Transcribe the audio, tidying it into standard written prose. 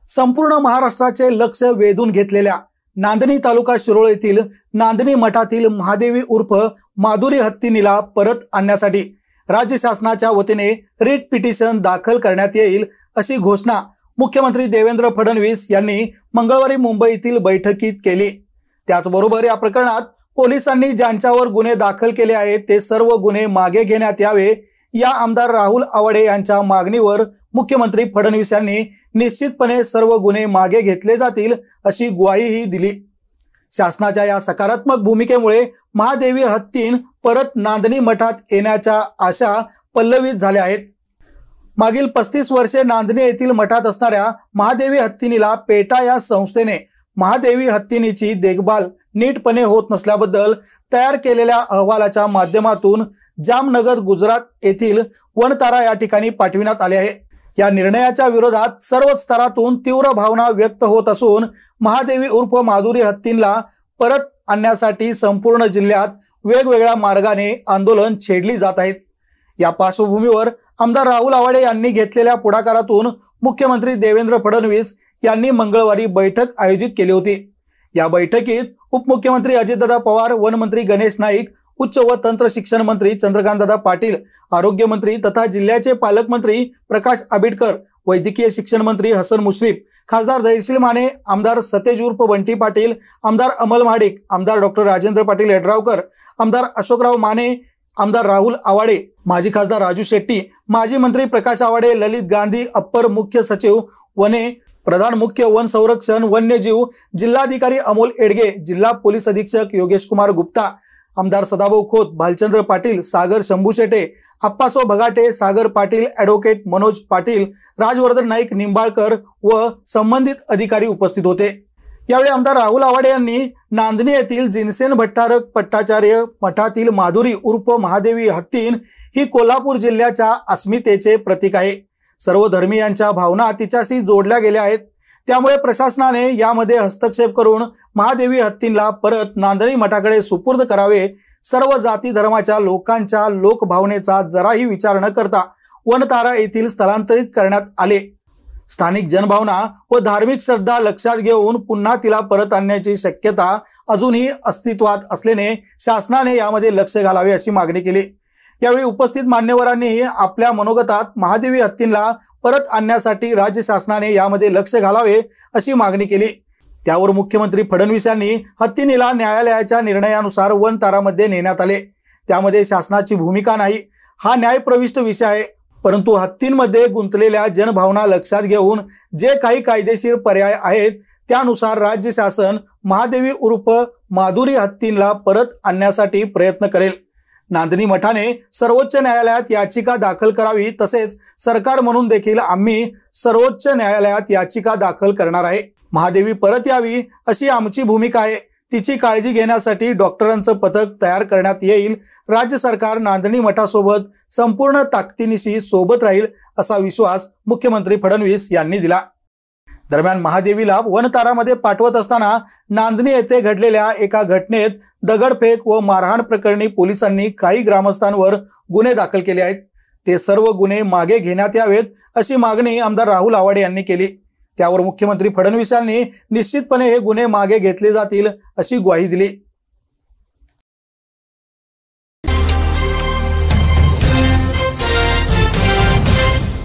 संपूर्ण महाराष्ट्राचे लक्ष वेधून घेतलेल्या नांदणी तालुका शिरोळ येथील नांदणी मठातील महादेवी उर्फ माधुरी हत्तीनीला परत आणण्यासाठी राज्य शासनाच्या वतीने रिट पिटिशन दाखल करण्यात येईल अशी घोषणा मुख्यमंत्री देवेंद्र फडणवीस यांनी मंगळवारी मुंबईतील बैठकीत केली। त्याचबरोबर या प्रकरणात पोलिसांनी ज्यांच्यावर गुन्हे दाखल केले आहेत ते सर्व गुन्हे मागे घेण्यात यावे या आमदार राहुल आवाडे यांच्या मागणीवर मुख्यमंत्री फडणवीस यांनी निश्चितपणे सर्व गुन्हे मागे घेतले जातील अशी ग्वाहीही दिली। शासनाच्या या सकारात्मक भूमिकेमुळे महादेवी हत्तीन परत नांदणी मठात येण्याच्या आशा पल्लवित झाल्या आहेत। मागील 35 वर्षे नांदणी येथील मठात असणाऱ्या महादेवी हत्तीनीला पेटा या संस्थेने महादेवी हत्तीनीची देखभाल नीटपणे होत नसल्याबद्दल तयार केलेल्या अहवालाच्या माध्यमातून जामनगर गुजरात येथील वनतारा या ठिकाणी पाठविण्यात आले आहे। या निर्णयाच्या विरोधात सर्व स्तरातून तीव्र भावना व्यक्त होत असून महादेवी उर्फ माधुरी हत्तींना परत आणण्यासाठी संपूर्ण जिल्ह्यात वेगवेगळ्या मार्गाने आंदोलन छेडली जात आहेत। या पार्श्वभूमीवर आमदार राहुल आवाडे यांनी घेतलेल्या पुढाकारातून मुख्यमंत्री देवेंद्र फडणवीस यांनी मंगळवारी बैठक आयोजित केली होती। या बैठकीत उपमुख्यमंत्री अजितदादा पवार, वनमंत्री गणेश नाईक, उच्च व तंत्र शिक्षण मंत्री चंद्रकांतदादा पाटील, आरोग्य मंत्री तथा जिल्ह्याचे पालकमंत्री प्रकाश आबिटकर, वैद्यकीय शिक्षण मंत्री हसन मुश्रीफ, खासदार धैर्यशील माने, आमदार सतेज उर्फ बंटी पाटील, आमदार अमल महाडिक, आमदार डॉक्टर राजेंद्र पाटील यड्रावकर, आमदार अशोकराव माने, आमदार राहुल आवाडे, माजी खासदार राजू शेट्टी, माजी मंत्री प्रकाश आवाडे, ललित गांधी, अप्पर मुख्य सचिव वने, प्रधान मुख्य वन संरक्षण वन्यजीव, जिल्हाधिकारी अमोल एडगे, जिल्हा पोलीस अधीक्षक योगेश कुमार गुप्ता, आमदार सदाभाऊ खोत, भालचंद्र पाटील, सागर शंभू शेटे, अप्पासो भगाटे, सागर पाटील, ॲडव्होकेट मनोज पाटील, राजवर्धन नाईक निंबाळकर व संबंधित अधिकारी उपस्थित होते। यावेळी आमदार राहुल आवाडे यांनी नांदणी येथील जिनसेन भट्टारक पट्टाचार्य मठातील माधुरी उर्फ महादेवी हत्तीन ही कोल्हापूर जिल्ह्याच्या अस्मितेचे प्रतीक आहे। सर्व धर्मीयांच्या भावना तिच्याशी जोडल्या गेल्या आहेत। त्यामुळे प्रशासनाने यामध्ये हस्तक्षेप करून महादेवी हत्तींना परत नांदणी मठाकडे सुपूर्द करावे। सर्व जाती धर्माच्या लोकांच्या लोकभावनेचा जराही विचार न करता वनतारा येथील स्थलांतरित करण्यात आले। स्थानिक जनभावना व धार्मिक श्रद्धा लक्षात घेऊन पुन्हा तिला परत आणण्याची शक्यता अजूनही अस्तित्वात असल्याने शासनाने यामध्ये लक्ष घालावे अशी मागणी केली। यावेळी उपस्थित मान्यवरांनी आपल्या मनोगतात महादेवी हत्तींना परत आणण्यासाठी राज्य शासनाने यामध्ये लक्ष घालावे अशी मागणी केली। त्यावर मुख्यमंत्री फडणवीस यांनी हत्तीनीला न्यायालयाच्या निर्णयानुसार वनतारामध्ये नेण्यात आले। त्यामध्ये शासनाची भूमिका नाही, हा न्यायप्रविष्ट विषय आहे। परंतु हत्तींमध्ये गुंतलेल्या जनभावना लक्षात घेऊन जे काही कायदेशीर पर्याय आहेत त्यानुसार राज्य शासन महादेवी उर्फ माधुरी हत्तींना परत आणण्यासाठी प्रयत्न करेल। नांदणी मठाने सर्वोच्च न्यायालयात याचिका दाखल करावी, तसेच सरकार म्हणून देखील आम्ही सर्वोच्च न्यायालयात याचिका दाखल करणार आहे। महादेवी परत यावी अशी आमची भूमिका आहे। तिची काळजी घेण्यासाठी डॉक्टरांचं पथक तयार करण्यात येईल। राज्य सरकार नांदणी मठासोबत संपूर्ण ताकदीनिशी सोबत राहील असा विश्वास मुख्यमंत्री फडणवीस यांनी दिला। दरम्यान महादेवीला वनतारामध्ये पाठवत असताना नांदणी येथे घडलेल्या एका घटनेत दगडफेक व मारहाण प्रकरणी पोलिसांनी काही ग्रामस्थांवर गुन्हे दाखल केले आहेत। ते सर्व गुन्हे मागे घेण्यात यावेत अशी मागणी आमदार राहुल आवाडे यांनी केली। त्यावर मुख्यमंत्री फडणवीस यांनी निश्चितपणे हे गुन्हे मागे घेतले जातील अशी ग्वाही दिली।